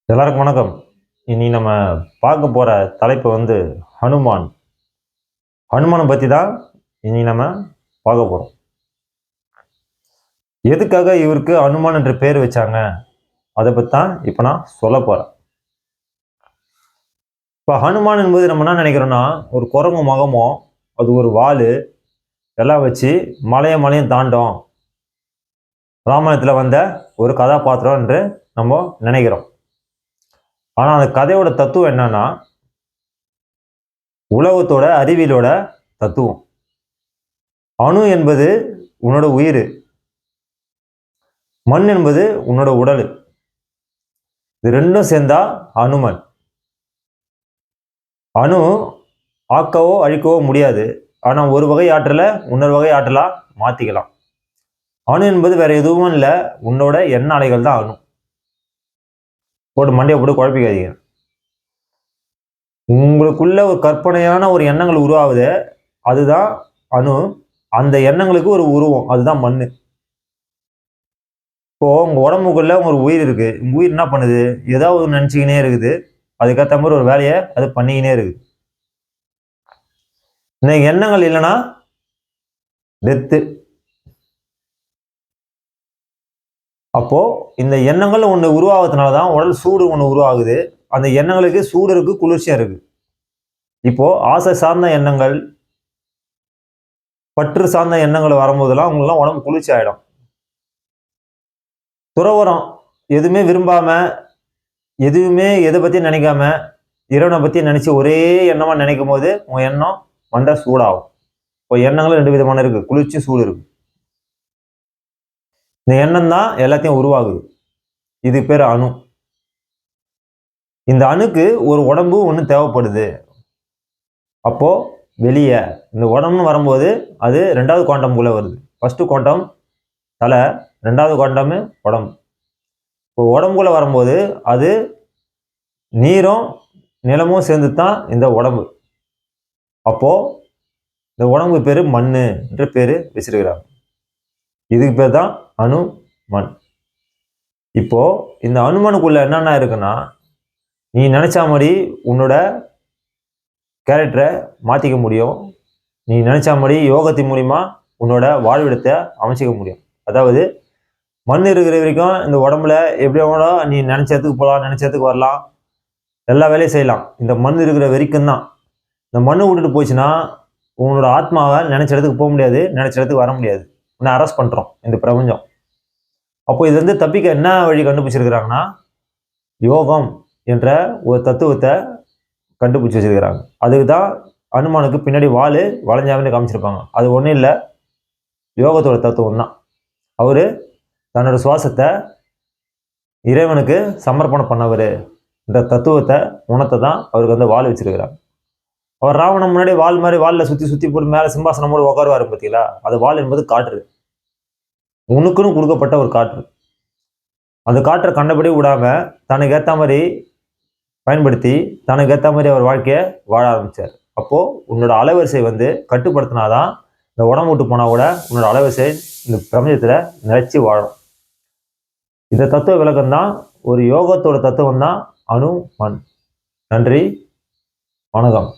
எல்லாருக்கும் வணக்கம். இனி நம்ம பார்க்க போற தலைப்பு ஹனுமான். ஹனுமானை பத்தி தான் இனி நம்ம பார்க்க போறோம். எதுக்காக இவருக்கு ஹனுமான் என்ற பேர் வச்சாங்க? அதை பத்தி தான் இப்ப நான் சொல்லப் போறேன். இப்ப ஹனுமான் என்பது நம்ம என்ன நினைக்கிறோம்னா, ஒரு குரங்கு முகமோ, அது ஒரு வாளு எல்லாம் வச்சு மலையும் தாண்டும் ராமாயணத்துல வந்த ஒரு கதாபாத்திரம் என்று நம்ம நினைக்கிறோம். ஆனா அந்த கதையோட தத்துவம் என்னன்னா, உலகத்தோட அறிவியலோட தத்துவம். அணு என்பது உன்னோட உயிர், மண் என்பது உன்னோட உடல். இது ரெண்டும் சேர்ந்தா அணுமன். அணு ஆக்கவோ அழிக்கவோ முடியாது. ஆனா ஒரு வகை ஆற்றலை இன்னொரு வகை ஆற்றலா மாத்திக்கலாம். அணு என்பது வேற எதுவும் இல்லை, உன்னோட எண்ண அலைகள் தான் அணு. போட்டு மண்டையை போட்டு குழப்பிக்காதீங்க. உங்களுக்குள்ள ஒரு கற்பனையான ஒரு எண்ணங்கள் உருவாகுது, அதுதான் அணு. அந்த எண்ணங்களுக்கு ஒரு உருவம், அதுதான் மண்ணு. இப்போ உங்க உடம்புக்குள்ள ஒரு உயிர் இருக்கு. உங்க உயிர் என்ன பண்ணுது? ஏதாவது நினைச்சுக்கினே இருக்குது. அதுக்கேற்ற மாதிரி ஒரு வேலையை அது பண்ணிக்கினே இருக்கு. இந்த எண்ணங்கள் இல்லைன்னா டெத்து. அப்போ இந்த எண்ணங்கள் ஒண்ணு உருவாகிறதுனாலதான் உடல் சூடு ஒண்ணு உருவாகுது. அந்த எண்ணங்களுக்கு சூடு இருக்கு, குளிர்ச்சியா இருக்கு. இப்போ ஆசை சார்ந்த எண்ணங்கள், பற்று சார்ந்த எண்ணங்கள் வரும்போதெல்லாம் அவங்களுக்குலாம் உடம்பு குளிர்ச்சி ஆயிடும். துறவரம் எதுவுமே விரும்பாம, எதுவுமே எதை பத்தி நினைக்காம, இறைவனை பத்தி நினைச்சு ஒரே எண்ணமா நினைக்கும் போது உங்க எண்ணம் மண்டை சூடாகும். இப்போ எண்ணங்களும் 2 விதமான இருக்கு, குளிர்ச்சி, சூடு இருக்கு. இந்த எண்ணம் தான் எல்லாத்தையும் உருவாகுது. இது பேர் அணு. இந்த அணுக்கு ஒரு உடம்பு ஒண்ணு தேவைப்படுது. அப்போ வெளியே இந்த உடம்புன்னு வரும்போது அது 2வது குவாண்டம்குள்ள வருது. ஃபர்ஸ்ட் குவாண்டம் தலை, 2வது குவாண்டம் உடம்பு. இப்போ உடம்புக்குள்ள வரும்போது அது நீரும் நிலமும் சேர்ந்து தான் இந்த உடம்பு. அப்போ இந்த உடம்பு பேரு மண்ணு என்ற பேரு வச்சிருக்கிறாங்க. இதுக்கு பேர் தான் அணு மண். இப்போ இந்த அணுமனுக்குள்ள என்னென்ன இருக்குன்னா, நீ நினைச்ச மாதிரி உன்னோட கேரக்டரை மாத்திக்க முடியும். நீ நினைச்ச மாதிரி யோகத்தின் மூலியமா உன்னோட வாழ்விடத்தை அமைச்சிக்க முடியும். அதாவது மண் இருக்கிற வரைக்கும் இந்த உடம்புல எப்படி வேணா நீ நினைச்ச இடத்துக்கு போகலாம், நினைச்ச இடத்துக்கு வரலாம், எல்லா வேலையும் செய்யலாம். இந்த மண் இருக்கிற வரைக்கும் தான். இந்த மண்ணை விட்டுட்டு போச்சுன்னா உன்னோட ஆத்மாவை நினைச்ச இடத்துக்கு போக முடியாது, நினைச்ச இடத்துக்கு வர முடியாது. உன்னை அரெஸ்ட் பண்றோம் இந்த பிரபஞ்சம். அப்போ இது தப்பிக்க என்ன வழி கண்டுபிடிச்சிருக்கிறாங்கன்னா, யோகம் என்ற ஒரு தத்துவத்தை கண்டுபிடிச்சி வச்சிருக்கிறாங்க. அதுக்கு தான் அனுமானுக்கு பின்னாடி வாளு வளைஞ்சாவின்னு காமிச்சிருப்பாங்க. அது ஒன்றும் இல்லை, யோகத்தோட தத்துவம் தான். அவரு தன்னோட சுவாசத்தை இறைவனுக்கு சமர்ப்பணம் பண்ணவர். இந்த தத்துவத்தை உணத்தை தான் அவருக்கு வாள் வச்சிருக்கிறாங்க. அவர் ராவணன் முன்னாடி வாள் மாதிரி வாளில் சுற்றி போட்டு மேலே சிம்மாசனமோடு உட்காருவாரு பார்த்தீங்களா? அது வாள் என்பது காற்று, உனக்குன்னு கொடுக்கப்பட்ட ஒரு காற்று. அந்த காற்றை கண்டபடி விடாம தனக்கு ஏற்ற மாதிரி பயன்படுத்தி தனக்கு ஏற்ற மாதிரி அவர் வாழ்க்கையை வாழ ஆரம்பிச்சார். அப்போ உன்னோட அலைவரிசை கட்டுப்படுத்தினாதான் இந்த உடம்பு விட்டு போனா கூட உன்னோட அலைவரிசை இந்த பிரபஞ்சத்துல நிலைச்சி வாழும். இந்த தத்துவ விளக்கம் தான், ஒரு யோகத்தோட தத்துவம் தான் அணு மண். நன்றி, வணக்கம்.